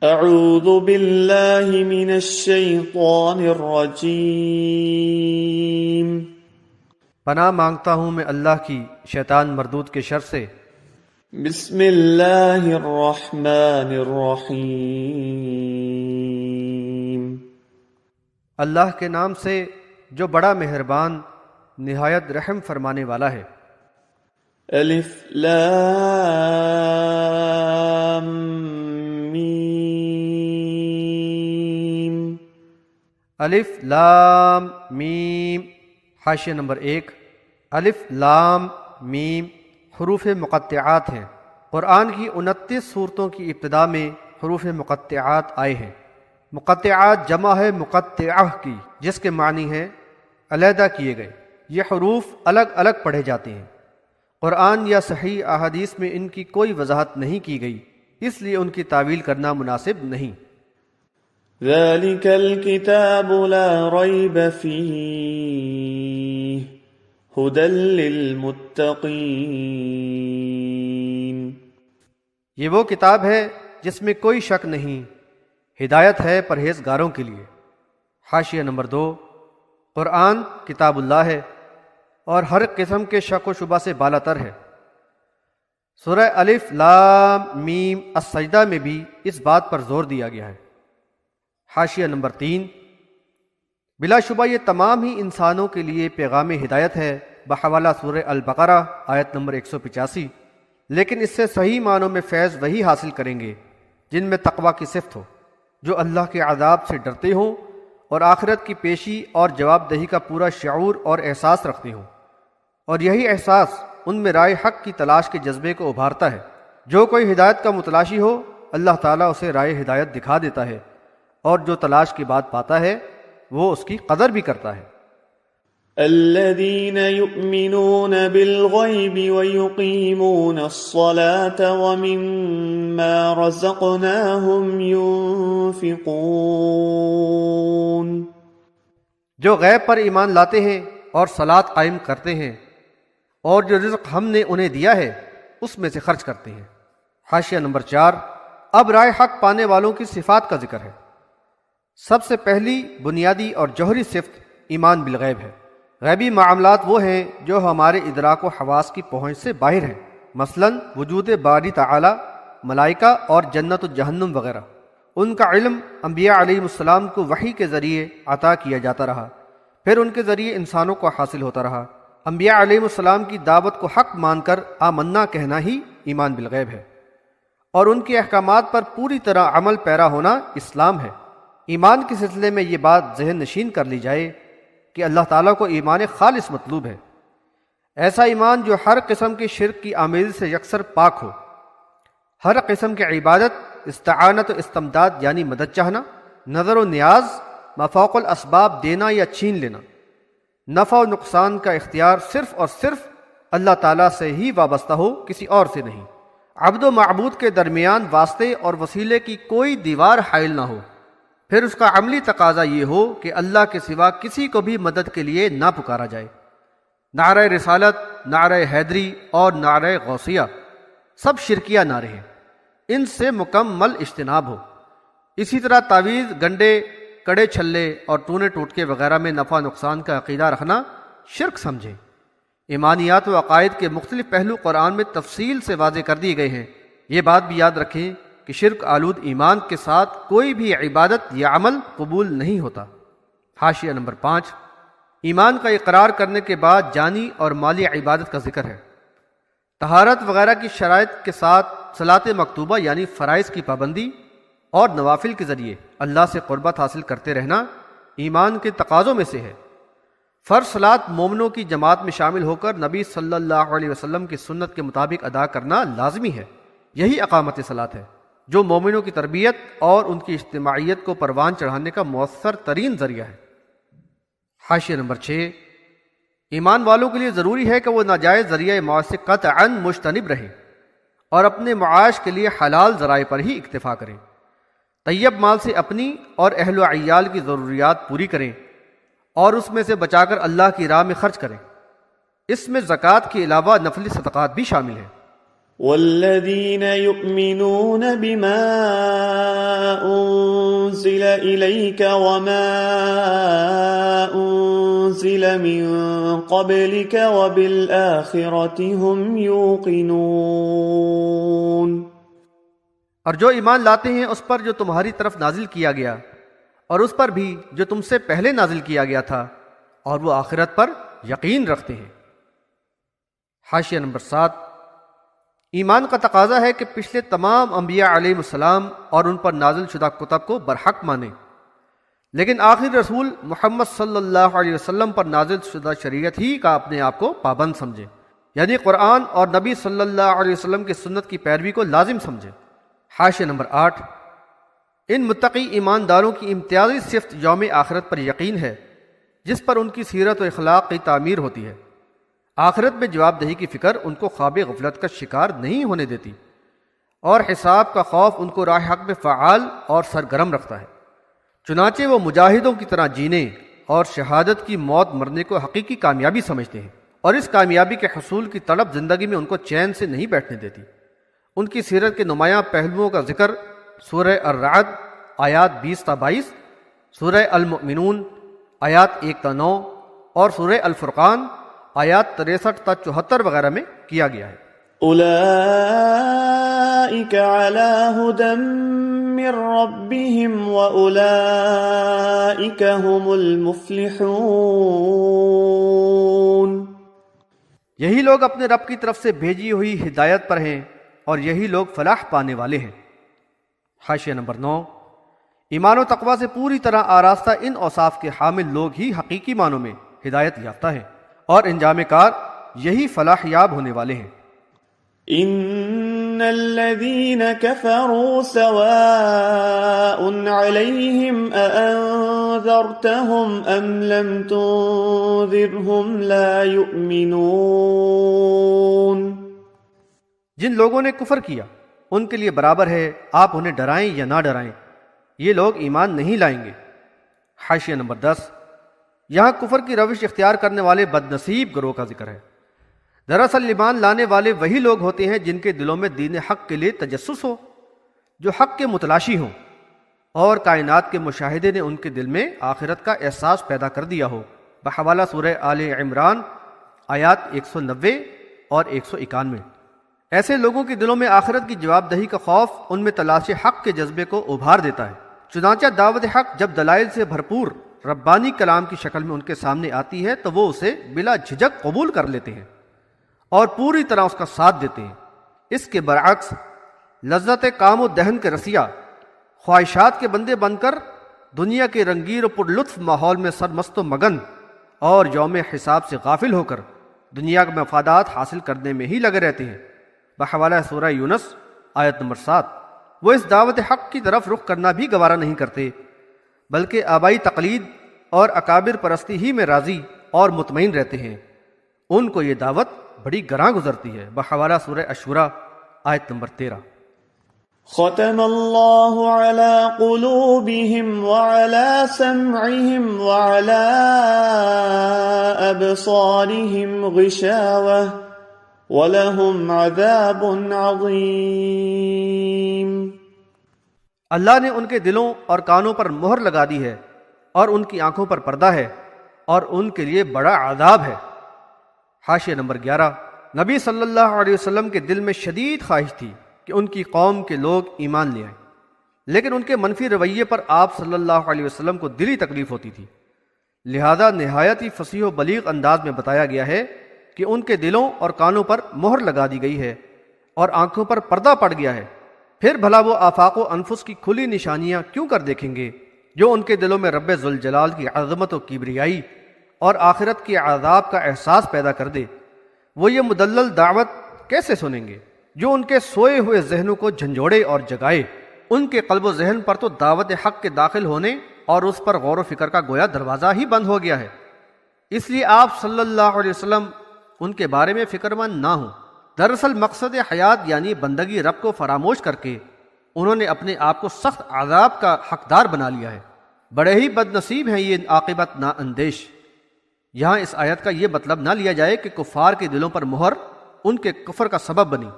اعوذ باللہ من الشیطان الرجیم۔ پناہ مانگتا ہوں میں اللہ کی شیطان مردود کے شر سے۔ بسم اللہ الرحمن الرحیم۔ اللہ کے نام سے جو بڑا مہربان نہایت رحم فرمانے والا ہے۔ الف لام میم۔ الف لام میم، حاشیہ نمبر 1۔ الف لام میم حروف مقطعات ہیں۔ قرآن کی 29 صورتوں کی ابتدا میں حروف مقطعات آئے ہیں۔ مقطعات جمع ہے مقطعہ کی، جس کے معنی ہے علیحدہ کیے گئے۔ یہ حروف الگ الگ پڑھے جاتے ہیں۔ قرآن یا صحیح احادیث میں ان کی کوئی وضاحت نہیں کی گئی، اس لیے ان کی تعویل کرنا مناسب نہیں۔ ذلك الكتاب لا ريب فيه هدى للمتقين۔ یہ وہ کتاب ہے جس میں کوئی شک نہیں، ہدایت ہے پرہیزگاروں کے لیے۔ حاشیہ نمبر 2۔ قرآن کتاب اللہ ہے اور ہر قسم کے شک و شبہ سے بالا تر ہے۔ سورہ الف لام میم السجدہ میں بھی اس بات پر زور دیا گیا ہے۔ حاشیہ نمبر 3۔ بلا شبہ یہ تمام ہی انسانوں کے لیے پیغام ہدایت ہے بحوالہ سورہ البقرہ آیت نمبر 185، لیکن اس سے صحیح معنوں میں فیض وہی حاصل کریں گے جن میں تقوی کی صفت ہو، جو اللہ کے عذاب سے ڈرتے ہوں اور آخرت کی پیشی اور جواب دہی کا پورا شعور اور احساس رکھتے ہوں، اور یہی احساس ان میں رائے حق کی تلاش کے جذبے کو ابھارتا ہے۔ جو کوئی ہدایت کا متلاشی ہو، اللہ تعالیٰ اسے رائے ہدایت دکھا دیتا ہے، اور جو تلاش کی بات پاتا ہے وہ اس کی قدر بھی کرتا ہے۔ الذين يؤمنون بالغيب ويقيمون الصلاة ومما رزقناهم ينفقون۔ جو غیب پر ایمان لاتے ہیں اور صلاۃ قائم کرتے ہیں، اور جو رزق ہم نے انہیں دیا ہے اس میں سے خرچ کرتے ہیں۔ حاشیہ نمبر 4۔ اب رائے حق پانے والوں کی صفات کا ذکر ہے۔ سب سے پہلی بنیادی اور جوہری صفت ایمان بالغیب ہے۔ غیبی معاملات وہ ہیں جو ہمارے ادراک و حواس کی پہنچ سے باہر ہیں، مثلا وجود باری تعالی، ملائکہ اور جنت و جہنم وغیرہ۔ ان کا علم انبیاء علیہ السلام کو وحی کے ذریعے عطا کیا جاتا رہا، پھر ان کے ذریعے انسانوں کو حاصل ہوتا رہا۔ انبیاء علیہ السلام کی دعوت کو حق مان کر آمنا کہنا ہی ایمان بالغیب ہے، اور ان کے احکامات پر پوری طرح عمل پیرا ہونا اسلام ہے۔ ایمان کے سلسلے میں یہ بات ذہن نشین کر لی جائے کہ اللہ تعالیٰ کو ایمان خالص مطلوب ہے، ایسا ایمان جو ہر قسم کی شرک کی آمیزی سے یکسر پاک ہو، ہر قسم کی عبادت، استعانت و استمداد یعنی مدد چاہنا، نظر و نیاز، مافوق الاسباب دینا یا چھین لینا، نفع و نقصان کا اختیار صرف اور صرف اللہ تعالیٰ سے ہی وابستہ ہو، کسی اور سے نہیں۔ عبد و معبود کے درمیان واسطے اور وسیلے کی کوئی دیوار حائل نہ ہو۔ پھر اس کا عملی تقاضا یہ ہو کہ اللہ کے سوا کسی کو بھی مدد کے لیے نہ پکارا جائے۔ نعرہ رسالت، نعرہ حیدری اور نعرہ غوثیہ سب شرکیہ نعرے ہیں، ان سے مکمل اجتناب ہو۔ اسی طرح تعویذ، گنڈے، کڑے چھلے اور ٹونے ٹوٹکے وغیرہ میں نفع نقصان کا عقیدہ رکھنا شرک سمجھیں۔ ایمانیات و عقائد کے مختلف پہلو قرآن میں تفصیل سے واضح کر دیے گئے ہیں۔ یہ بات بھی یاد رکھیں کہ شرک آلود ایمان کے ساتھ کوئی بھی عبادت یا عمل قبول نہیں ہوتا۔ حاشیہ نمبر 5۔ ایمان کا اقرار کرنے کے بعد جانی اور مالی عبادت کا ذکر ہے۔ طہارت وغیرہ کی شرائط کے ساتھ صلاۃ مکتوبہ یعنی فرائض کی پابندی اور نوافل کے ذریعے اللہ سے قربت حاصل کرتے رہنا ایمان کے تقاضوں میں سے ہے۔ فرض صلاۃ مومنوں کی جماعت میں شامل ہو کر نبی صلی اللہ علیہ وسلم کی سنت کے مطابق ادا کرنا لازمی ہے۔ یہی اقامت صلاۃ ہے جو مومنوں کی تربیت اور ان کی اجتماعیت کو پروان چڑھانے کا مؤثر ترین ذریعہ ہے۔ حاشیہ نمبر 6۔ ایمان والوں کے لیے ضروری ہے کہ وہ ناجائز ذریعہ معاش سے قطعاً مجتنب رہیں اور اپنے معاش کے لیے حلال ذرائع پر ہی اکتفا کریں۔ طیب مال سے اپنی اور اہل و عیال کی ضروریات پوری کریں اور اس میں سے بچا کر اللہ کی راہ میں خرچ کریں۔ اس میں زکوٰۃ کے علاوہ نفلی صدقات بھی شامل ہیں۔ والذين يؤمنون بما أنزل إليك وما أنزل من قبلك وبالآخرة هم يوقنون۔ اور جو ایمان لاتے ہیں اس پر جو تمہاری طرف نازل کیا گیا اور اس پر بھی جو تم سے پہلے نازل کیا گیا تھا، اور وہ آخرت پر یقین رکھتے ہیں۔ حاشیہ نمبر 7۔ ایمان کا تقاضا ہے کہ پچھلے تمام انبیاء علیہ السلام اور ان پر نازل شدہ کتب کو برحق مانیں، لیکن آخری رسول محمد صلی اللہ علیہ وسلم پر نازل شدہ شریعت ہی کا اپنے آپ کو پابند سمجھے، یعنی قرآن اور نبی صلی اللہ علیہ وسلم کی سنت کی پیروی کو لازم سمجھے۔ حاشیہ نمبر 8۔ ان متقی ایمانداروں کی امتیازی صفت یوم آخرت پر یقین ہے، جس پر ان کی سیرت و اخلاق کی تعمیر ہوتی ہے۔ آخرت میں جواب دہی کی فکر ان کو خواب غفلت کا شکار نہیں ہونے دیتی، اور حساب کا خوف ان کو راہ حق میں فعال اور سرگرم رکھتا ہے۔ چنانچہ وہ مجاہدوں کی طرح جینے اور شہادت کی موت مرنے کو حقیقی کامیابی سمجھتے ہیں، اور اس کامیابی کے حصول کی طلب زندگی میں ان کو چین سے نہیں بیٹھنے دیتی۔ ان کی سیرت کے نمایاں پہلوؤں کا ذکر سورہ الرعد آیات 20-22، سورہ المؤمنون آیات 1-9 اور سورہ الفرقان آیات 63-74 وغیرہ میں کیا گیا ہے۔ اولئک علی ھدی من ربہم واولئک ھم المفلحون۔ یہی لوگ اپنے رب کی طرف سے بھیجی ہوئی ہدایت پر ہیں اور یہی لوگ فلاح پانے والے ہیں۔ حاشیہ نمبر 9۔ ایمان و تقوی سے پوری طرح آراستہ ان اوصاف کے حامل لوگ ہی حقیقی معنوں میں ہدایت یافتہ ہیں، اور انجام کار یہی فلاح یاب ہونے والے ہیں۔ ان الذين كفروا سواء عليهم أأنذرتهم ام لم تنذرهم لا يؤمنون۔ جن لوگوں نے کفر کیا ان کے لیے برابر ہے آپ انہیں ڈرائیں یا نہ ڈرائیں، یہ لوگ ایمان نہیں لائیں گے۔ حاشیہ نمبر 10۔ یہاں کفر کی روش اختیار کرنے والے بدنصیب گروہ کا ذکر ہے۔ دراصل ایمان لانے والے وہی لوگ ہوتے ہیں جن کے دلوں میں دین حق کے لیے تجسس ہو، جو حق کے متلاشی ہوں، اور کائنات کے مشاہدے نے ان کے دل میں آخرت کا احساس پیدا کر دیا ہو، بحوالہ سورہ آل عمران آیات 190 اور 191۔ ایسے لوگوں کے دلوں میں آخرت کی جواب دہی کا خوف ان میں تلاش حق کے جذبے کو ابھار دیتا ہے۔ چنانچہ دعوت حق جب دلائل سے بھرپور ربانی کلام کی شکل میں ان کے سامنے آتی ہے تو وہ اسے بلا جھجک قبول کر لیتے ہیں اور پوری طرح اس کا ساتھ دیتے ہیں۔ اس کے برعکس لذت کام و دہن کے رسیا خواہشات کے بندے بن کر دنیا کے رنگین و پر لطف ماحول میں سرمست و مگن اور یوم حساب سے غافل ہو کر دنیا کے مفادات حاصل کرنے میں ہی لگے رہتے ہیں، بحوالہ سورہ یونس آیت نمبر 7۔ وہ اس دعوت حق کی طرف رخ کرنا بھی گوارا نہیں کرتے، بلکہ آبائی تقلید اور اکابر پرستی ہی میں راضی اور مطمئن رہتے ہیں۔ ان کو یہ دعوت بڑی گراں گزرتی ہے، بحوالہ سورہ الشورى آیت نمبر 13۔ ختم اللہ علی قلوبہم وعلی سمعہم وعلی ابصارہم غشاوہ وَلَهُمْ عَذَابٌ عَظِيمٌ۔ اللہ نے ان کے دلوں اور کانوں پر مہر لگا دی ہے اور ان کی آنکھوں پر پردہ ہے اور ان کے لیے بڑا عذاب ہے۔ حاشیہ نمبر 11۔ نبی صلی اللہ علیہ وسلم کے دل میں شدید خواہش تھی کہ ان کی قوم کے لوگ ایمان لے آئیں، لیکن ان کے منفی رویے پر آپ صلی اللہ علیہ وسلم کو دلی تکلیف ہوتی تھی، لہذا نہایت ہی فصیح و بلیغ انداز میں بتایا گیا ہے کہ ان کے دلوں اور کانوں پر مہر لگا دی گئی ہے اور آنکھوں پر پردہ پڑ گیا ہے، پھر بھلا وہ آفاق و انفس کی کھلی نشانیاں کیوں کر دیکھیں گے جو ان کے دلوں میں رب ذوالجلال کی عظمت و کبریائی اور آخرت کے عذاب کا احساس پیدا کر دے۔ وہ یہ مدلل دعوت کیسے سنیں گے جو ان کے سوئے ہوئے ذہنوں کو جھنجھوڑے اور جگائے؟ ان کے قلب و ذہن پر تو دعوت حق کے داخل ہونے اور اس پر غور و فکر کا گویا دروازہ ہی بند ہو گیا ہے۔ اس لیے آپ صلی اللہ علیہ وسلم ان کے بارے میں فکر مند نہ ہوں۔ دراصل مقصد حیات یعنی بندگی رب کو فراموش کر کے انہوں نے اپنے آپ کو سخت عذاب کا حقدار بنا لیا ہے۔ بڑے ہی بد نصیب ہیں یہ عاقبت نا اندیش۔ یہاں اس آیت کا یہ مطلب نہ لیا جائے کہ کفار کے دلوں پر مہر ان کے کفر کا سبب بنی،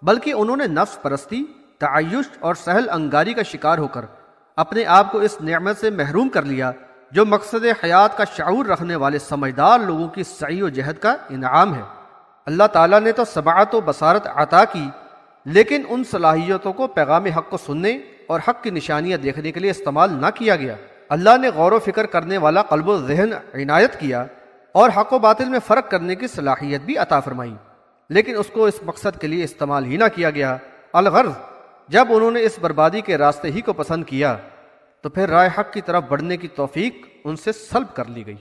بلکہ انہوں نے نفس پرستی، تعیش اور سہل انگاری کا شکار ہو کر اپنے آپ کو اس نعمت سے محروم کر لیا جو مقصد حیات کا شعور رکھنے والے سمجھدار لوگوں کی سعی و جہد کا انعام ہے۔ اللہ تعالیٰ نے تو سماعت و بصارت عطا کی، لیکن ان صلاحیتوں کو پیغام حق کو سننے اور حق کی نشانیاں دیکھنے کے لیے استعمال نہ کیا گیا۔ اللہ نے غور و فکر کرنے والا قلب و ذہن عنایت کیا اور حق و باطل میں فرق کرنے کی صلاحیت بھی عطا فرمائی، لیکن اس کو اس مقصد کے لیے استعمال ہی نہ کیا گیا۔ الغرض جب انہوں نے اس بربادی کے راستے ہی کو پسند کیا تو پھر راہ حق کی طرف بڑھنے کی توفیق ان سے سلب کر لی گئی۔